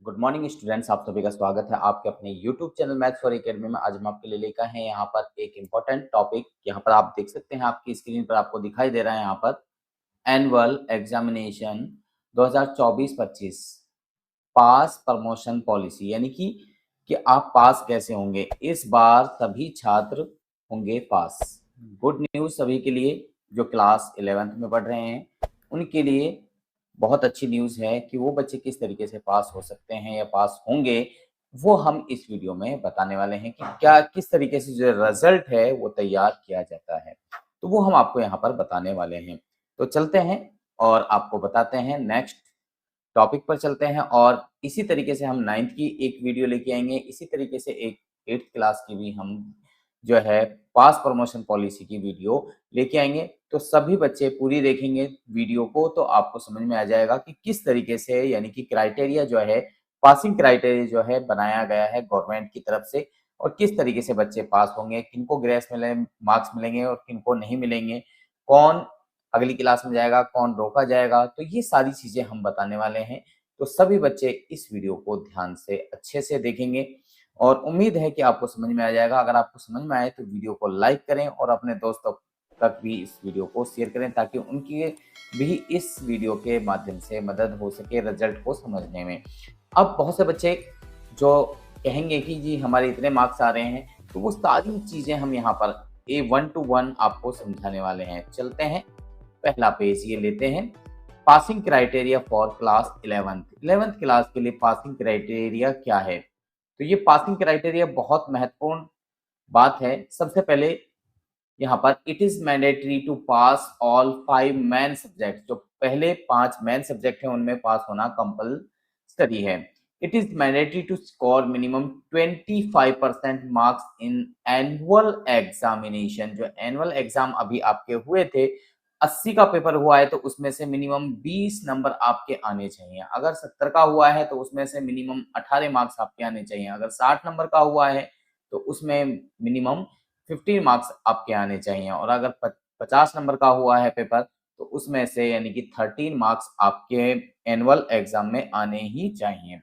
Good morning students, आप सभी का स्वागत है आपके अपने YouTube channel maths for academy में। आज हम आपके लिए लेकर हैं यहाँ पर एक इम्पोर्टेंट टॉपिक। यहाँ पर आप देख सकते हैं, आपकी स्क्रीन पर आपको दिखाई दे रहा है यहाँ पर एनुअल एग्जामिनेशन 2024-25 पास प्रमोशन पॉलिसी, यानी कि आप पास कैसे होंगे। इस बार सभी छात्र होंगे पास। गुड न्यूज़ सभी के लिए जो क्लास 11th में पढ़ रहे हैं, उनके लिए बहुत अच्छी न्यूज़ है कि वो बच्चे किस तरीके से पास हो सकते हैं या पास होंगे। वो हम इस वीडियो में बताने वाले हैं कि क्या किस तरीके से जो रिजल्ट है वो तैयार किया जाता है, तो वो हम आपको यहाँ पर बताने वाले हैं। तो चलते हैं और आपको बताते हैं, नेक्स्ट टॉपिक पर चलते हैं। और इसी तरीके से हम 9th की एक वीडियो लेके आएंगे, इसी तरीके से एक 8th क्लास की भी हम जो है पास प्रमोशन पॉलिसी की वीडियो लेके आएंगे। तो सभी बच्चे पूरी देखेंगे वीडियो को तो आपको समझ में आ जाएगा कि किस तरीके से, यानी कि क्राइटेरिया जो है, पासिंग क्राइटेरिया जो है बनाया गया है गवर्नमेंट की तरफ से, और किस तरीके से बच्चे पास होंगे, किनको ग्रेस मिले मार्क्स मिलेंगे और किनको नहीं मिलेंगे, कौन अगली क्लास में जाएगा, कौन रोका जाएगा, तो ये सारी चीजें हम बताने वाले हैं। तो सभी बच्चे इस वीडियो को ध्यान से अच्छे से देखेंगे और उम्मीद है कि आपको समझ में आ जाएगा। अगर आपको समझ में आए तो वीडियो को लाइक करें और अपने दोस्तों तक भी इस वीडियो को शेयर करें, ताकि उनकी भी इस वीडियो के माध्यम से मदद हो सके रिजल्ट को समझने में। अब बहुत से बच्चे जो कहेंगे कि जी हमारे इतने मार्क्स आ रहे हैं, तो वो सारी चीजें हम यहाँ पर वन टू वन आपको समझाने वाले हैं। चलते हैं, पहला पेज ये लेते हैं, passing criteria for class 11th class के लिए पासिंग क्राइटेरिया क्या है। तो ये पासिंग क्राइटेरिया बहुत महत्वपूर्ण बात है। सबसे पहले यहाँ पर it is mandatory to pass all 5 main subject, जो पहले 5 मेन सब्जेक्ट हैं उनमें पास होना कंपलसरी है। It is mandatory to score minimum 25% marks in annual examination. जो एनुअल एग्जाम अभी आपके हुए थे, 80 का पेपर हुआ है तो उसमें से मिनिमम 20 नंबर आपके आने चाहिए। अगर 70 का हुआ है तो उसमें से मिनिमम 18 मार्क्स आपके आने चाहिए। अगर 60 नंबर का हुआ है तो उसमें मिनिमम 15 मार्क्स आपके आने चाहिए। और अगर 50 नंबर का हुआ है पेपर तो उसमें से यानी कि 13 मार्क्स आपके एनुअल एग्जाम में आने ही चाहिए।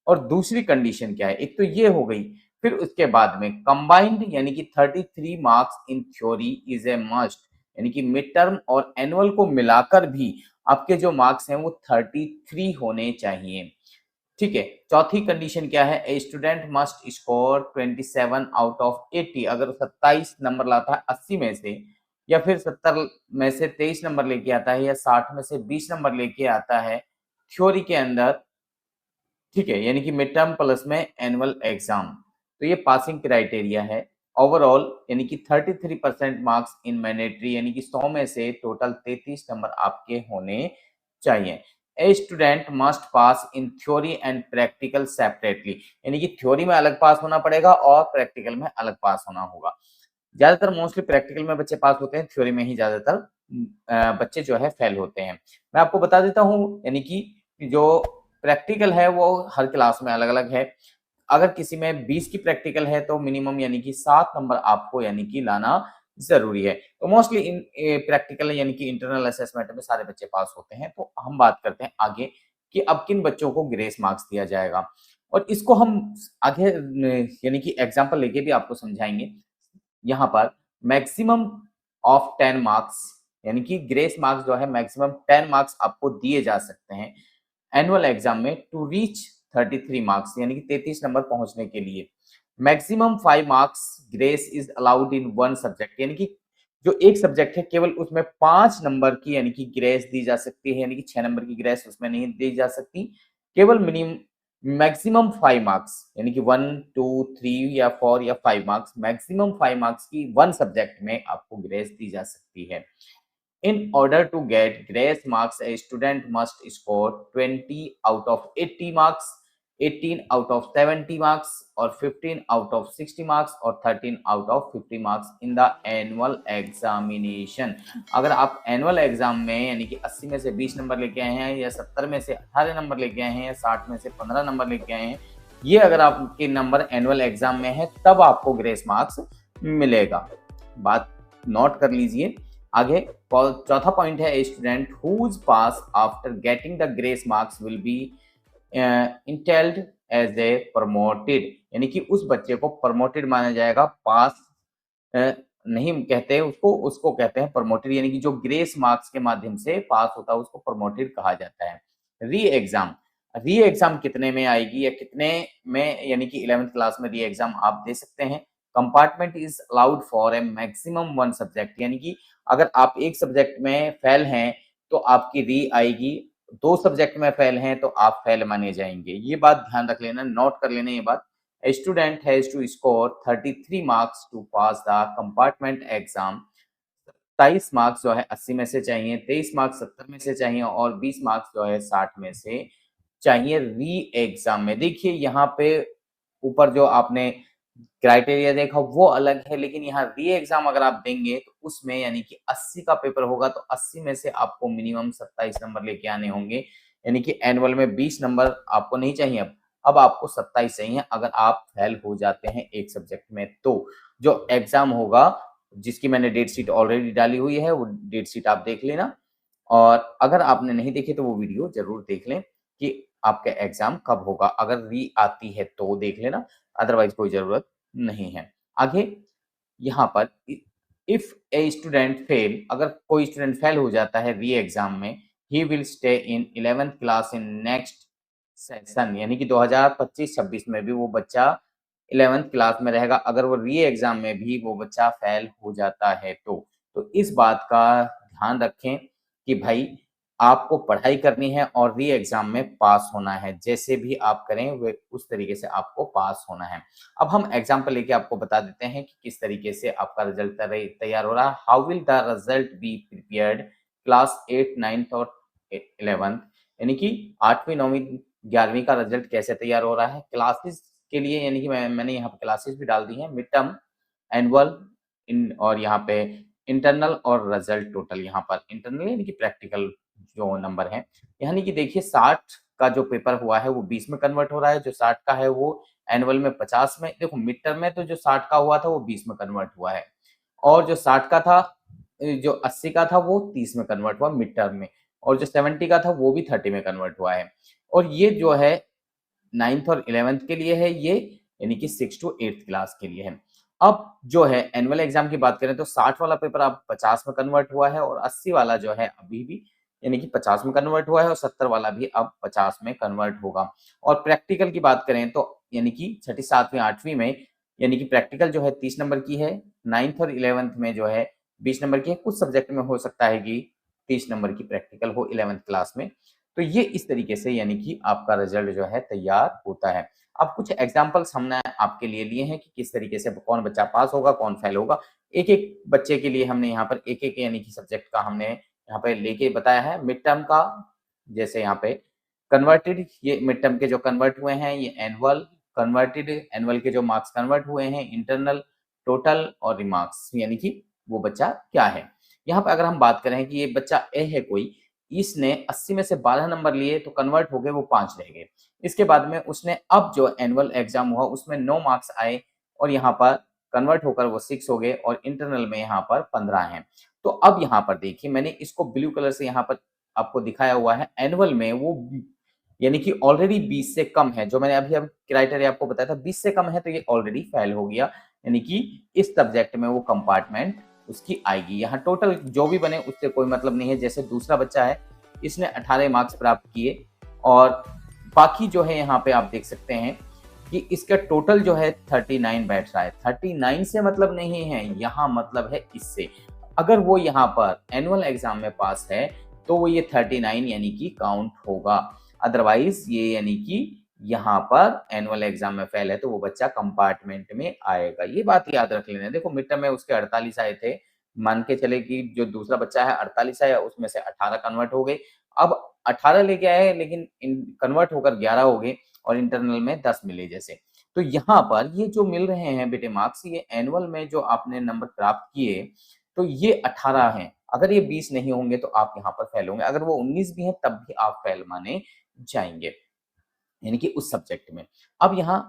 और दूसरी कंडीशन क्या है, एक तो ये हो गई, फिर उसके बाद में कंबाइंड यानी कि 33 marks in theory is a must, यानी कि मिड टर्म और एनुअल को मिलाकर भी आपके जो मार्क्स हैं वो 33 होने चाहिए। ठीक है। चौथी कंडीशन क्या है, a student must score 27 out of 80। अगर 27 नंबर लाता है 80 में से, या फिर 70 में से 23 नंबर लेके आता है, या 60 में से 20 नंबर लेके आता है थ्योरी के अंदर, ठीक है, यानी कि मिड टर्म प्लस में एनुअल एग्जाम, तो ये पासिंग क्राइटेरिया है। ओवरऑल यानी कि 33% मार्क्स इन मैंडेटरी, यानी कि 100 में से टोटल 33 नंबर आपके होने चाहिए। A student must pass in theory and practical separately, यानी कि थ्योरी में अलग पास होना पड़ेगा और प्रैक्टिकल में अलग पास होना होगा। ज्यादातर मोस्टली प्रैक्टिकल में बच्चे पास होते हैं, थ्योरी में ही ज्यादातर बच्चे जो है फेल होते हैं। मैं आपको बता देता हूँ, यानी कि जो प्रैक्टिकल है वो हर क्लास में अलग अलग है। अगर किसी में 20 की प्रैक्टिकल है तो मिनिमम यानी कि 7 नंबर आपको यानी कि लाना जरूरी है। तो मोस्टली इन प्रैक्टिकल यानी कि इंटरनल असेसमेंट में सारे बच्चे पास होते हैं। तो हम बात करते हैं आगे कि अब किन बच्चों को ग्रेस मार्क्स दिया जाएगा, और इसको हम आगे यानी कि एग्जाम्पल लेके भी आपको समझाएंगे। यहाँ पर मैक्सिमम ऑफ 10 मार्क्स, यानी कि ग्रेस मार्क्स जो है मैक्सिमम 10 मार्क्स आपको दिए जा सकते हैं एनुअल एग्जाम में टू रीच 33 मार्क्स, यानी कि 33 नंबर पहुंचने के लिए। Maximum 5 marks grace is allowed in one subject, यानी कि जो एक सब्जेक्ट है केवल उसमें 5 नंबर की यानी कि ग्रेस दी जा सकती है, यानी कि 6 नंबर की ग्रेस उसमें नहीं दी जा सकती। केवल मिनिमम मैक्सिमम 5 मार्क्स, यानी कि 1 2 3 या 4 या 5 मार्क्स, मैक्सिमम 5 मार्क्स की वन सब्जेक्ट में आपको ग्रेस दी जा सकती है। In order to get grace marks, a student must score 20 out of 80 marks, 18 out of 70 marks, or 15 out of 60 marks, or 13 out of 50 marks in the annual examination। अगर आप annual exam में यानी कि 80 में से 20 नंबर लेके आए हैं, या 70 में से 18 नंबर लेके आए हैं, या 60 में से 15 नंबर लेके आए हैं, ये अगर आपके नंबर एनुअल एग्जाम में है तब आपको ग्रेस मार्क्स मिलेगा। बात नोट कर लीजिए। आगे चौथा पॉइंट है, student whose pass after getting the grace marks will be entitled as a promoted, यानी कि उस बच्चे को प्रमोटेड माना जाएगा, पास नहीं कहते उसको, उसको कहते हैं प्रमोटेड, यानी कि जो ग्रेस मार्क्स के माध्यम से पास होता है उसको प्रमोटेड कहा जाता है। री एग्जाम, री एग्जाम कितने में आएगी या कितने में, यानी कि 11th क्लास में री एग्जाम आप दे सकते हैं। Compartment is allowed for a maximum one subject, यानी कि अगर आप एक सब्जेक्ट में फेल हैं तो आपकी री आएगी, दो सब्जेक्ट में फेल हैं तो आप फेल माने जाएंगे। ये बात ध्यान रख लेना, नोट कर लेना ये बात। A student has to score 33 marks to pass the compartment exam। 27 marks जो है 80 में से चाहिए, 23 मार्क्स 70 में से चाहिए और 20 मार्क्स जो है 60 में से चाहिए री एग्जाम में। देखिए यहाँ पे ऊपर जो आपने क्राइटेरिया देखा वो अलग है, लेकिन यहाँ री एग्जाम अगर आप देंगे तो उसमें यानी कि 80 का पेपर होगा तो 80 में से आपको मिनिमम 27 नंबर लेके आने होंगे, यानी कि एनुअल में 20 नंबर आपको नहीं चाहिए, अब आपको 27 चाहिए अगर आप फेल हो जाते हैं एक सब्जेक्ट में। तो जो एग्जाम होगा, जिसकी मैंने डेट शीट ऑलरेडी डाली हुई है, वो डेट शीट आप देख लेना, और अगर आपने नहीं देखी तो वो वीडियो जरूर देख लें कि आपका एग्जाम कब होगा। अगर री आती है तो देख लेना, अदरवाइज कोई जरूरत नहीं है। आगे यहाँ पर इफ ए स्टूडेंट फेल, अगर कोई स्टूडेंट फेल हो जाता है री एग्जाम में, he will stay in 11th class in next session, यानी कि 2025-26 में भी वो बच्चा 11th क्लास में रहेगा अगर वो री एग्जाम में भी वो बच्चा फेल हो जाता है तो इस बात का ध्यान रखें कि भाई आपको पढ़ाई करनी है और री एग्जाम में पास होना है, जैसे भी आप करें वे उस तरीके से आपको पास होना है। अब हम एग्जाम्पल लेके आपको बता देते हैं कि किस तरीके से आपका रिजल्ट तैयार हो रहा है। How will the result be prepared class 8, 9th और 11th, यानी कि 8वीं 9वीं 11वीं का रिजल्ट कैसे तैयार हो रहा है क्लासेस के लिए, यानी कि मैंने यहाँ पे क्लासेस भी डाल दी हैं, मिड टर्म, एनुअल, इन और यहाँ पे इंटरनल और रिजल्ट टोटल। यहाँ पर इंटरनल यानी कि प्रैक्टिकल जो नंबर है, यानी कि देखिए 60 का जो पेपर हुआ है वो 20 में कन्वर्ट हो रहा है, जो 60 का है वो एनुअल में 50 में, देखो मिड टर्म में तो जो 60 का हुआ था वो 20 में कन्वर्ट हुआ है, और जो 60 का था, जो 80 का था वो 30 में कन्वर्ट हुआ मिड टर्म में, और जो 70 का था वो भी 30 में कन्वर्ट हुआ है। और ये जो है 9th और 11th के लिए है ये, यानी कि 6 to 8th क्लास के लिए है। अब जो है एनुअल एग्जाम की बात करें तो 60 वाला पेपर अब 50 में कन्वर्ट हुआ है, और 80 वाला जो है अभी भी यानी कि 50 में कन्वर्ट हुआ है, और 70 वाला भी अब 50 में कन्वर्ट होगा। और प्रैक्टिकल की बात करें तो यानी कि छठी 7वीं 8वीं में यानी कि प्रैक्टिकल जो है 30 नंबर की है, 9th और 11th में जो है 20 नंबर की है, कुछ सब्जेक्ट में हो सकता है कि 30 नंबर की प्रैक्टिकल हो 11th क्लास में। तो ये इस तरीके से यानी कि आपका रिजल्ट जो है तैयार होता है। अब कुछ एग्जांपल्स हमने आपके लिए लिए हैं कि किस तरीके से कौन बच्चा पास होगा, कौन फेल होगा। एक-एक बच्चे के लिए हमने यहाँ पर एक-एक यानी कि सब्जेक्ट का हमने यहाँ पे लेके बताया है। मिड टर्म का जैसे यहाँ पे कन्वर्टेड, ये मिड टर्म के जो कन्वर्ट हुए हैं, ये एनुअल कन्वर्टेड, एनुअल के जो मार्क्स कन्वर्ट हुए हैं, इंटरनल, टोटल और रिमार्क्स, यानी कि वो बच्चा क्या है। यहाँ पे अगर हम बात करें कि ये बच्चा ए है कोई, इसने 80 में से 12 नंबर लिए तो कन्वर्ट हो गए वो 5 रह गए। इसके बाद में उसने अब जो एनुअल एग्जाम हुआ उसमें 9 मार्क्स आए और यहाँ पर कन्वर्ट होकर वो 6 हो गए, और इंटरनल में यहाँ पर 15 हैं। तो अब यहाँ पर देखिए मैंने इसको ब्लू कलर से यहाँ पर आपको दिखाया हुआ है, एनुअल में वो यानी कि ऑलरेडी 20 से कम है, जो मैंने अभी अब क्राइटेरिया आपको बताया था 20 से कम है तो ये ऑलरेडी फेल हो गया, यानी कि इस सब्जेक्ट में वो कंपार्टमेंट उसकी आएगी। यहाँ टोटल जो भी बने उससे कोई मतलब नहीं है। जैसे दूसरा बच्चा है, इसने 18 मार्क्स प्राप्त किए, और बाकी जो है यहाँ पे आप देख सकते हैं कि इसका टोटल जो है 39 बैठ रहा है। 39 से मतलब नहीं है, यहाँ मतलब है इससे। अगर वो यहाँ पर एनुअल एग्जाम में पास है तो वो ये 39 यानी कि काउंट होगा, अदरवाइज ये यानी कि यहाँ पर एनुअल एग्जाम में फेल है तो वो बच्चा कंपार्टमेंट में आएगा। ये बात याद रख लेना। देखो मिड टर्म में उसके 48 आए थे, मान के चले कि जो दूसरा बच्चा है 48 आया, उसमें से 18 कन्वर्ट हो गए। अब 18 लेके आए लेकिन कन्वर्ट होकर 11 हो गए, और इंटरनल में 10 मिले जैसे। तो यहाँ पर ये जो मिल रहे हैं बेटे मार्क्स, ये एनुअल में जो आपने नंबर प्राप्त किए तो ये 18 हैं। अगर ये 20 नहीं होंगे तो आप यहाँ पर फेल होंगे, अगर वो 19 भी हैं तब भी आप फेल माने जाएंगे, यानी कि उस सब्जेक्ट में। अब यहाँ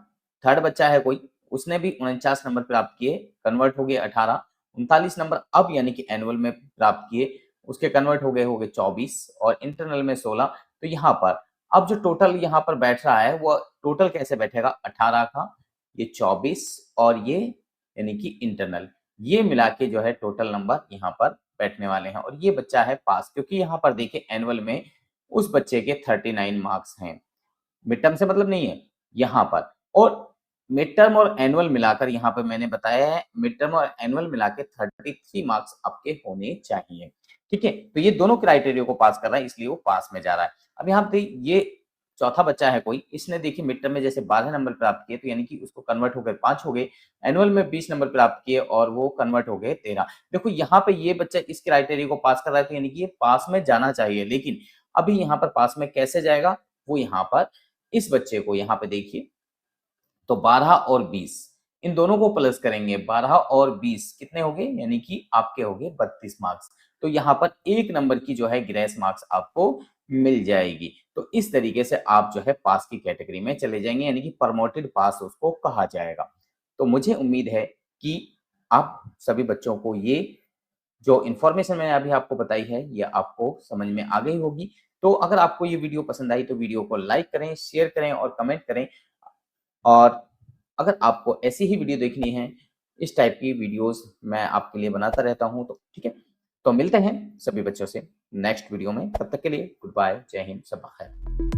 थर्ड बच्चा है कोई, उसने भी 49 नंबर प्राप्त किए, कन्वर्ट हो गए 18, 39 नंबर अब यानी कि एनुअल में प्राप्त किए, उसके कन्वर्ट हो गए 24 और इंटरनल में 16। तो यहाँ पर अब जो टोटल यहाँ पर बैठ रहा है वो टोटल कैसे बैठेगा, 18 का, ये 24 और ये यानी कि इंटरनल, ये मिला के जो है टोटल नंबर यहाँ पर बैठने वाले हैं और ये बच्चा है पास, क्योंकि यहाँ पर देखिए एनुअल में उस बच्चे के 39 मार्क्स हैं। मिड टर्म से मतलब नहीं है यहाँ पर। और मिड टर्म और एनुअल मिलाकर यहाँ पर मैंने बताया है, मिड टर्म और एनुअल मिला के 33 मार्क्स आपके होने चाहिए। ठीक है, तो ये दोनों क्राइटेरिया को पास कर रहा है, इसलिए वो पास में जा रहा है। अब यहाँ पे ये चौथा बच्चा है कोई, इसने देखिए मिड टर्म में जैसे 12 नंबर प्राप्त किए, तो यानी कि उसको कन्वर्ट हो गए 5 हो गए, एनुअल में 20 नंबर प्राप्त किए और वो कन्वर्ट हो गए 13। देखो यहाँ पे ये बच्चा इस क्राइटेरिया को पास कर रहा है, तो यानी कि ये पास में जाना चाहिए, लेकिन अभी यहाँ पर पास में कैसे जाएगा, वो यहाँ पर इस बच्चे को यहाँ पे देखिए, तो 12 और 20 इन दोनों को प्लस करेंगे, 12 और 20 कितने हो गए, यानी कि आपके हो गए 32 मार्क्स। तो यहाँ पर 1 नंबर की जो है ग्रेस मार्क्स आपको मिल जाएगी। तो इस तरीके से आप जो है पास की कैटेगरी में चले जाएंगे, यानी कि प्रमोटेड पास उसको कहा जाएगा। तो मुझे उम्मीद है कि आप सभी बच्चों को ये जो इन्फॉर्मेशन मैंने अभी आपको बताई है, ये आपको समझ में आ गई होगी। तो अगर आपको ये वीडियो पसंद आई तो वीडियो को लाइक करें, शेयर करें और कमेंट करें। और अगर आपको ऐसी ही वीडियो देखनी है, इस टाइप की वीडियोस मैं आपके लिए बनाता रहता हूँ, तो ठीक है। तो मिलते हैं सभी बच्चों से नेक्स्ट वीडियो में, तब तक के लिए गुड बाय, जय हिंद, शब्बा खैर।